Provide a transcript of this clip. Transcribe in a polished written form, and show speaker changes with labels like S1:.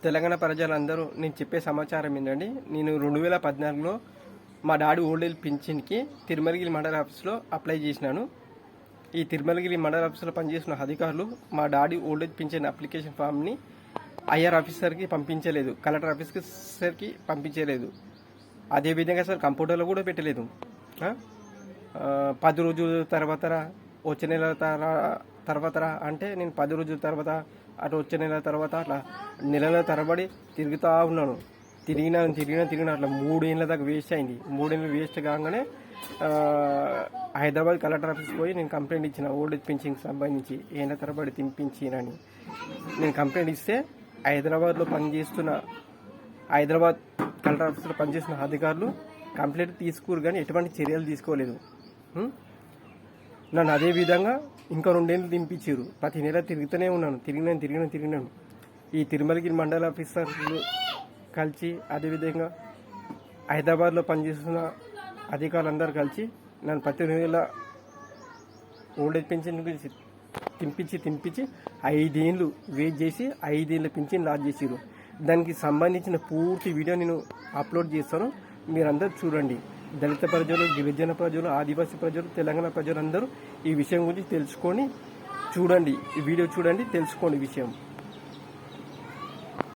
S1: తెలంగాణ ప్రజలందరూ నేను చెప్పే సమాచారం ఏంటండి. నేను 2014లో మా డాడీ ఓల్డ్ ఏజ్ పింఛన్కి తిరుమలగిరి మండల ఆఫీస్లో అప్లై చేసినాను. ఈ తిరుమలగిరి మండల ఆఫీస్లో పనిచేసిన అధికారులు మా డాడీ ఓల్డ్ ఏజ్ పింఛన్ అప్లికేషన్ ఫామ్ని ఐఆర్ ఆఫీసర్కి పంపించలేదు, కలెక్టర్ ఆఫీసర్కి పంపించలేదు. అదేవిధంగా సార్ కంప్యూటర్లో కూడా పెట్టలేదు. 10 రోజుల తర్వాత వచ్చే నెల తర్వాత అంటే నేను 10 రోజుల తర్వాత అటు వచ్చే నెల తర్వాత అట్లా నెలల తరబడి తిరుగుతూ ఉన్నాను. తిరిగినా అట్లా 3 ఏళ్ళ దాకా వేస్ట్ అయింది. 3 ఏళ్ళు వేస్ట్ కాగానే హైదరాబాద్ కలెక్టర్ ఆఫీస్కి పోయి నేను కంప్లైంట్ ఇచ్చిన ఓల్డ్ ఏజ్ పెన్షన్కి సంబంధించి ఏళ్ళ తరబడి తినిపించినని నేను కంప్లైంట్ ఇస్తే హైదరాబాద్ కలెక్టర్ ఆఫీస్లో పనిచేస్తున్న అధికారులు కంప్లైంట్ తీసుకురు కానీ ఎటువంటి చర్యలు తీసుకోలేదు. నన్ను అదే విధంగా ఇంకా 2 ఏళ్ళు దింపించారు. ప్రతి నెల తిరుగుతూనే ఉన్నాను. తిరిగినాను. ఈ తిరుమలగిరి మండల ఆఫీసర్లు కలిసి అదేవిధంగా హైదరాబాద్లో పనిచేస్తున్న అధికారులందరూ కలిసి నన్ను ప్రతి నెల ఓల్డ్ ఏజ్ పెన్షన్ గురించి తినిపించి 5 ఏళ్ళు వెయిట్ చేసి 5 ఏళ్ళ పెన్షన్ లాస్ చేసారు. దానికి సంబంధించిన పూర్తి వీడియో నేను అప్లోడ్ చేస్తాను, మీరందరూ చూడండి. దళిత ప్రజలు, గిరిజన ప్రజలు, ఆదివాసీ ప్రజలు, తెలంగాణ ప్రజలందరూ ఈ విషయం గురించి తెలుసుకొని చూడండి. ఈ వీడియో చూడండి, తెలుసుకోండి విషయం.